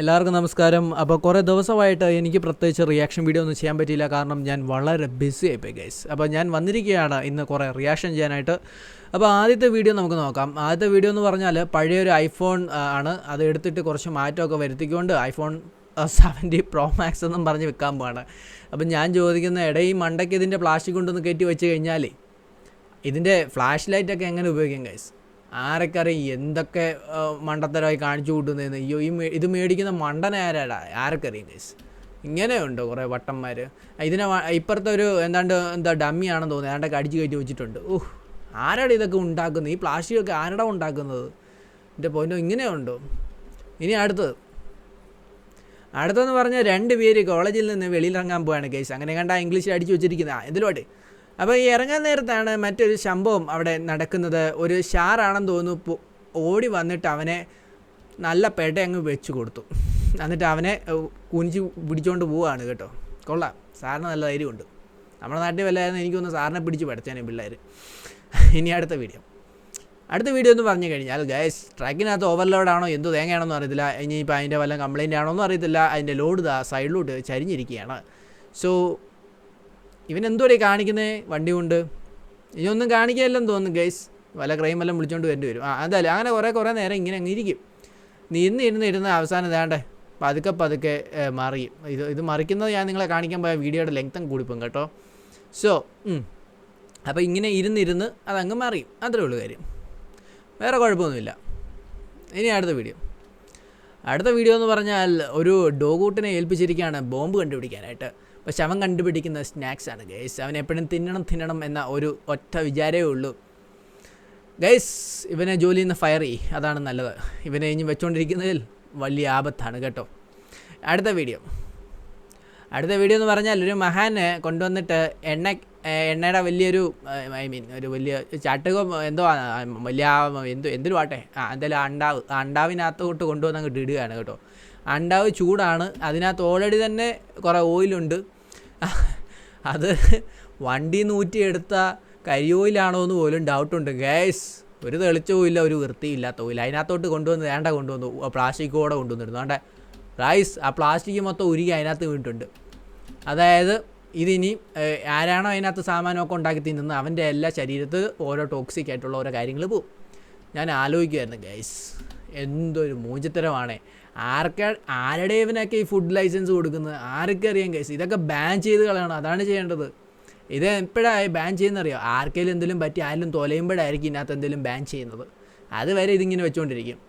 എല്ലാവർക്കും നമസ്കാരം. അപ്പോൾ കുറേ ദിവസമായിട്ട് എനിക്ക് പ്രത്യേകിച്ച് റിയാക്ഷൻ വീഡിയോ ഒന്നും ചെയ്യാൻ പറ്റിയില്ല, കാരണം ഞാൻ വളരെ ബിസി ആയിപ്പോയി ഗൈസ്. അപ്പോൾ ഞാൻ വന്നിരിക്കുകയാണ് ഇന്ന് കുറേ റിയാക്ഷൻ ചെയ്യാനായിട്ട്. അപ്പോൾ ആദ്യത്തെ വീഡിയോ നമുക്ക് നോക്കാം. ആദ്യത്തെ വീഡിയോ എന്ന് പറഞ്ഞാൽ പഴയൊരു ഐഫോൺ ആണ്. അത് എടുത്തിട്ട് കുറച്ച് മാറ്റമൊക്കെ വരുത്തിക്കൊണ്ട് ഐഫോൺ 70 Pro Max എന്നും പറഞ്ഞ് വെക്കാൻ പോവാണ്. അപ്പം ഞാൻ ചോദിക്കുന്ന ഈ മണ്ടയ്ക്ക് ഇതിൻ്റെ പ്ലാസ്റ്റിക് കൊണ്ടൊന്ന് കയറ്റി വെച്ച് കഴിഞ്ഞാൽ ഇതിൻ്റെ ഫ്ലാഷ് ലൈറ്റൊക്കെ എങ്ങനെ ഉപയോഗിക്കാം ഗൈസ്? ആരൊക്കറിയാം എന്തൊക്കെ മണ്ടത്തരമായി കാണിച്ചു കൂട്ടുന്നതെന്ന്. അയ്യോ, ഇത് മേടിക്കുന്ന മണ്ടന ആരൊക്കറിയാം ഗൈസ്? ഇങ്ങനെയുണ്ടോ കുറേ വട്ടന്മാർ? ഇതിനെ ഇപ്പുറത്തെ ഒരു എന്താ ഡമ്മിയാണെന്ന് തോന്നുന്നത്, ഏതാണ്ടൊക്കെ അടിച്ച് കയറ്റി വെച്ചിട്ടുണ്ട്. ആരാണ് ഇതൊക്കെ ഉണ്ടാക്കുന്നത്? ഈ പ്ലാസ്റ്റിക്കൊക്കെ ആരുടെ ഉണ്ടാക്കുന്നത്? എൻ്റെ പോയിൻ്റോ, ഇങ്ങനെയുണ്ടോ? ഇനി അടുത്തെന്ന് പറഞ്ഞാൽ 2 പേര് കോളേജിൽ നിന്ന് വെളിയിലിറങ്ങാൻ പോവാണ് ഗൈസ്. അങ്ങനെ കണ്ട ഇംഗ്ലീഷിൽ അടിച്ചു വെച്ചിരിക്കുന്നത് എന്തിലോട്ട്. അപ്പോൾ ഈ ഇറങ്ങാൻ നേരത്താണ് മറ്റൊരു സംഭവം അവിടെ നടക്കുന്നത്. ഒരു ഷാറാണെന്ന് തോന്നുന്നു ഓടി വന്നിട്ട് അവനെ നല്ല പെട അങ്ങ് വെച്ച് കൊടുത്തു. എന്നിട്ട് അവനെ കുനിച്ച് പിടിച്ചുകൊണ്ട് പോവുകയാണ് കേട്ടോ. കൊള്ളാം, സാറിന് നല്ല ധൈര്യമുണ്ട്. നമ്മുടെ നാട്ടിൽ വല്ലായിരുന്നു എനിക്കൊന്ന് സാറിനെ പിടിച്ച് പഠിച്ചാനേ പിള്ളേർ. ഇനി അടുത്ത വീഡിയോ എന്ന് പറഞ്ഞു കഴിഞ്ഞാൽ ഗൈസ്, ട്രാക്കിനകത്ത് ഓവർലോഡാണോ എന്തോ തേങ്ങയാണോന്നും അറിയത്തില്ല. ഇനിയിപ്പോൾ അതിൻ്റെ വല്ല കംപ്ലയിൻ്റ് ആണോന്നും അറിയത്തില്ല. അതിൻ്റെ ലോഡ് സൈഡിലോട്ട് ചരിഞ്ഞിരിക്കുകയാണ്. സോ ഇവനെന്തോടെ കാണിക്കുന്നത് വണ്ടി കൊണ്ട്? ഇനിയൊന്നും കാണിക്കാനില്ലെന്ന് തോന്നുന്നു ഗൈസ്. വല്ല ക്രൈമെല്ലാം വിളിച്ചുകൊണ്ട് വരേണ്ടി വരും. എന്തായാലും അങ്ങനെ കുറേ നേരം ഇങ്ങനെ അങ്ങ് ഇരിക്കും. ഇരുന്ന് അവസാനം വേണ്ടേ പതുക്കെ മറിയും. ഇത് മറിക്കുന്നത് ഞാൻ നിങ്ങളെ കാണിക്കാൻ പോയ വീഡിയോയുടെ ലെങ്ത്തും കൂടിപ്പോകും കേട്ടോ. സോ അപ്പോൾ ഇങ്ങനെ ഇരുന്ന് അതങ്ങ് മറിയും, അത്രേ ഉള്ളൂ കാര്യം. വേറെ കുഴപ്പമൊന്നുമില്ല. ഇനി അടുത്ത വീഡിയോ എന്ന് പറഞ്ഞാൽ ഒരു ഡോഗൂട്ടിനെ ഏൽപ്പിച്ചിരിക്കുകയാണ് ബോംബ് കണ്ടുപിടിക്കാനായിട്ട്. പക്ഷെ അവൻ കണ്ടുപിടിക്കുന്ന സ്നാക്സാണ് ഗൈസ്. അവൻ എപ്പോഴും തിന്നണം എന്ന ഒരു ഒറ്റ വിചാരമേ ഉള്ളൂ ഗൈസ്. ഇവനെ ജോലിയിൽ നിന്ന് ഫയർ ചെയ്യും, അതാണ് നല്ലത്. ഇവനെ ഇനി വെച്ചുകൊണ്ടിരിക്കുന്നതിൽ വലിയ ആപത്താണ് കേട്ടോ. അടുത്ത വീഡിയോ എന്ന് പറഞ്ഞാൽ ഒരു മഹാനെ കൊണ്ടുവന്നിട്ട് എണ്ണയുടെ വലിയൊരു ഒരു വലിയ ചാട്ടകം എന്തൊരു ആട്ടെ എന്തായാലും അണ്ടാവിനകത്തോട്ട് കൊണ്ടുവന്ന് അങ്ങോട്ട് ഇടുകയാണ് കേട്ടോ. അണ്ടാവ് ചൂടാണ്, അതിനകത്ത് ഓൾറെഡി തന്നെ കുറേ ഓയിലുണ്ട്. അത് വണ്ടി നൂറ്റിയെടുത്ത കരി ഓയിലാണോ എന്ന് പോലും ഡൗട്ടുണ്ട് ഗൈസ്. ഒരു തെളിച്ചവും ഇല്ല, ഒരു വൃത്തിയില്ലാത്ത ഓയിൽ. അതിനകത്തോട്ട് കൊണ്ടുവന്നു പ്ലാസ്റ്റിക് കൂടെ കൊണ്ടുവന്നിരുന്നു. വേണ്ട ഗൈസ്, ആ പ്ലാസ്റ്റിക് മൊത്തം ഉരുകി അതിനകത്ത് വീണിട്ടുണ്ട്. അതായത് ഇതിനി ആരാണോ അതിനകത്ത് സാമാനമൊക്കെ ഉണ്ടാക്കി തിന്നുന്നത് അവൻ്റെ എല്ലാ ശരീരത്തിൽ ഓരോ ടോക്സിക് ആയിട്ടുള്ള ഓരോ കാര്യങ്ങൾ പോവും. ഞാൻ ആലോചിക്കുമായിരുന്നു ഗൈസ്, എന്തൊരു മൂഞ്ചത്തരമാണ്. ആരുടെ ഇവനൊക്കെ ഈ ഫുഡ് ലൈസൻസ് കൊടുക്കുന്നത് ആർക്കറിയാം ഗൈസ്? ഇതൊക്കെ ബാൻ ചെയ്ത് കളയണം, അതാണ് ചെയ്യേണ്ടത്. ഇത് എപ്പോഴാണ് ബാൻ ചെയ്യുന്നറിയോ? ആർക്കെങ്കിലും എന്തെങ്കിലും പറ്റി ആരെങ്കിലും തൊലയുമ്പോഴായിരിക്കും ഇതിനകത്ത് എന്തെങ്കിലും ബാൻ ചെയ്യുന്നത്. അതുവരെ ഇതിങ്ങനെ വെച്ചുകൊണ്ടിരിക്കും.